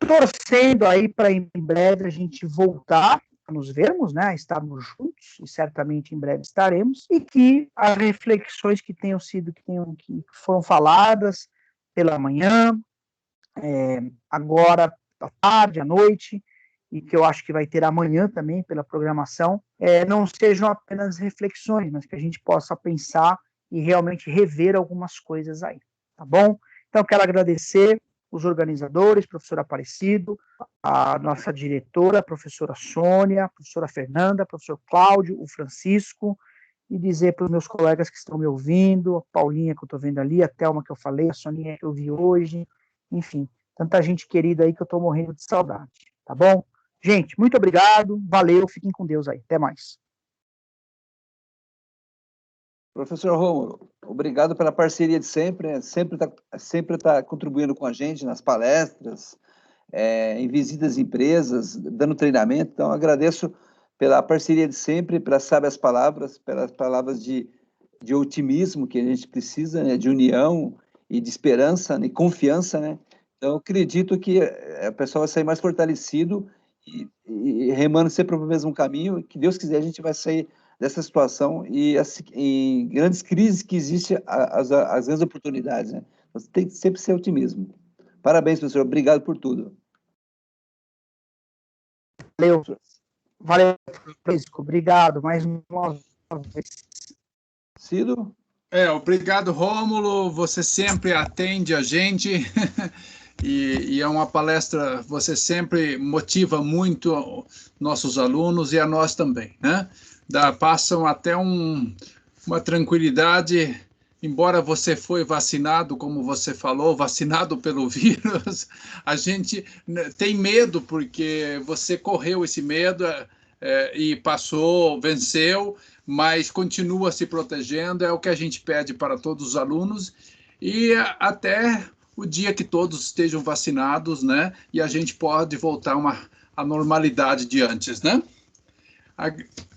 torcendo aí para em breve a gente voltar a nos vermos, né, a estarmos juntos, e certamente em breve estaremos, e que as reflexões que foram faladas pela manhã, agora à tarde, à noite, e que eu acho que vai ter amanhã também pela programação, não sejam apenas reflexões, mas que a gente possa pensar e realmente rever algumas coisas aí, tá bom? Então, quero agradecer os organizadores, professor Aparecido, a nossa diretora, a professora Sônia, a professora Fernanda, o professor Cláudio, o Francisco, e dizer para os meus colegas que estão me ouvindo, a Paulinha que eu estou vendo ali, a Thelma que eu falei, a Soninha que eu vi hoje, enfim, tanta gente querida aí que eu estou morrendo de saudade, tá bom? Gente, muito obrigado, valeu, fiquem com Deus aí, até mais. Professor Rômulo, obrigado pela parceria de sempre, né? Sempre tá contribuindo com a gente nas palestras, em visitas em empresas, dando treinamento. Então, agradeço pela parceria de sempre, pelas sábias palavras, pelas palavras de otimismo que a gente precisa, né? De união e de esperança, né? E confiança, né? Então, eu acredito que o pessoal vai sair mais fortalecido e remando sempre para o mesmo caminho. Que Deus quiser, a gente vai sair dessa situação e em grandes crises que existem as grandes oportunidades, né? Você tem que sempre ser otimismo. Parabéns, professor. Obrigado por tudo. Valeu, Francisco. Obrigado mais uma vez. Cido? Obrigado, Rômulo. Você sempre atende a gente e é uma palestra, você sempre motiva muito nossos alunos e a nós também, né? Passam até uma tranquilidade, embora você foi vacinado, como você falou, vacinado pelo vírus, a gente tem medo porque você correu esse medo e passou, venceu, mas continua se protegendo, é o que a gente pede para todos os alunos, e até o dia que todos estejam vacinados, né, e a gente pode voltar à normalidade de antes, né?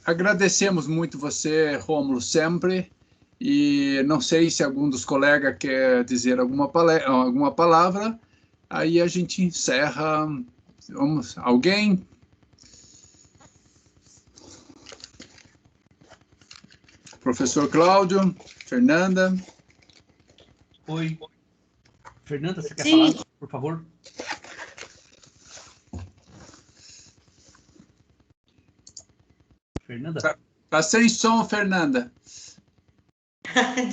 Agradecemos muito você, Rômulo, sempre, e não sei se algum dos colegas quer dizer alguma palavra, aí a gente encerra. Alguém? Professor Cláudio, Fernanda. Oi. Fernanda, você quer falar, por favor? Fernanda? Tá sem som, Fernanda.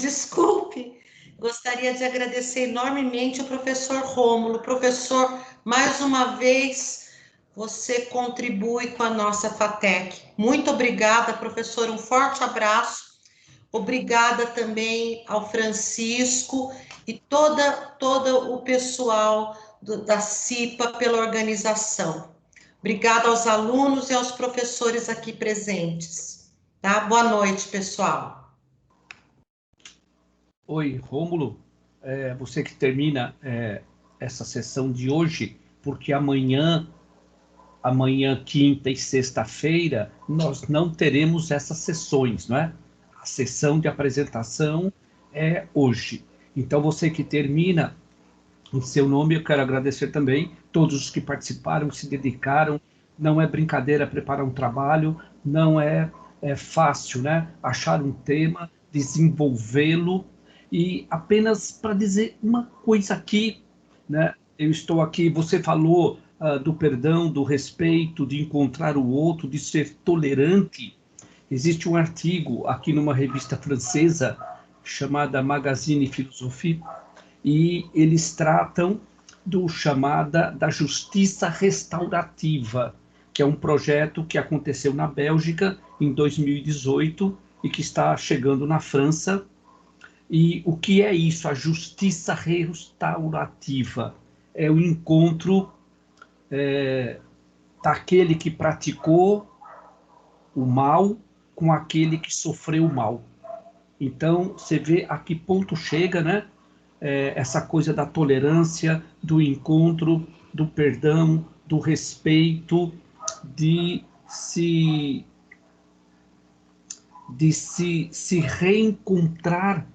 Desculpe. Gostaria de agradecer enormemente ao professor Rômulo. Professor, mais uma vez, você contribui com a nossa FATEC. Muito obrigada, professor. Um forte abraço. Obrigada também ao Francisco e todo o pessoal da CIPA pela organização. Obrigada aos alunos e aos professores aqui presentes. Tá? Boa noite, pessoal. Oi, Rômulo. Você que termina essa sessão de hoje, porque amanhã, quinta e sexta-feira, nós não teremos essas sessões, não é? A sessão de apresentação é hoje. Então, você que termina, em seu nome, eu quero agradecer também todos os que participaram, se dedicaram. Não é brincadeira preparar um trabalho, não é fácil, né? Achar um tema, desenvolvê-lo. E apenas para dizer uma coisa aqui, né? Eu estou aqui, você falou do perdão, do respeito, de encontrar o outro, de ser tolerante. Existe um artigo aqui numa revista francesa chamada Magazine Philosophie, e eles tratam da justiça restaurativa, que é um projeto que aconteceu na Bélgica em 2018 e que está chegando na França. E o que é isso? A justiça restaurativa é o encontro daquele que praticou o mal com aquele que sofreu o mal. Então, você vê a que ponto chega, né? Essa coisa da tolerância, do encontro, do perdão, do respeito, de se reencontrar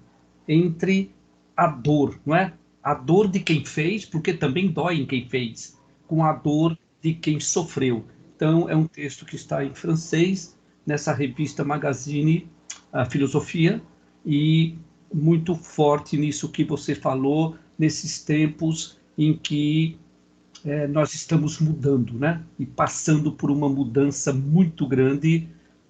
entre a dor, não é? A dor de quem fez, porque também dói em quem fez, com a dor de quem sofreu. Então, é um texto que está em francês, nessa revista Magazine a Filosofia, e muito forte nisso que você falou, nesses tempos em que nós estamos mudando, né? E passando por uma mudança muito grande,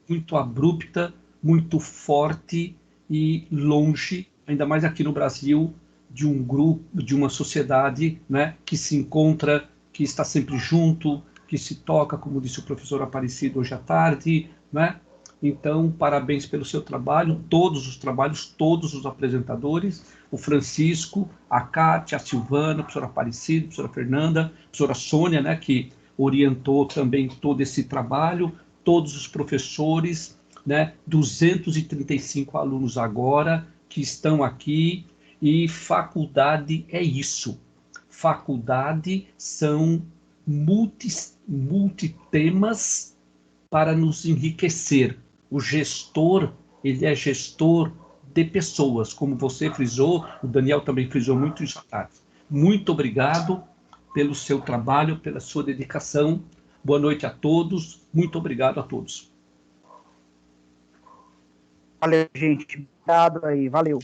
muito abrupta, muito forte e longe, ainda mais aqui no Brasil, de um grupo, de uma sociedade, né, que se encontra, que está sempre junto, que se toca, como disse o professor Aparecido hoje à tarde, né? Então, parabéns pelo seu trabalho, todos os trabalhos, todos os apresentadores, o Francisco, a Kátia, a Silvana, a professora Aparecida, a professora Fernanda, a professora Sônia, né, que orientou também todo esse trabalho, todos os professores, né, 235 alunos agora que estão aqui, e faculdade é isso. Faculdade são multitemas para nos enriquecer. O gestor, ele é gestor de pessoas, como você frisou, o Daniel também frisou muito isso à tarde. Muito obrigado pelo seu trabalho, pela sua dedicação. Boa noite a todos. Muito obrigado a todos. Valeu, gente. Obrigado aí. Valeu.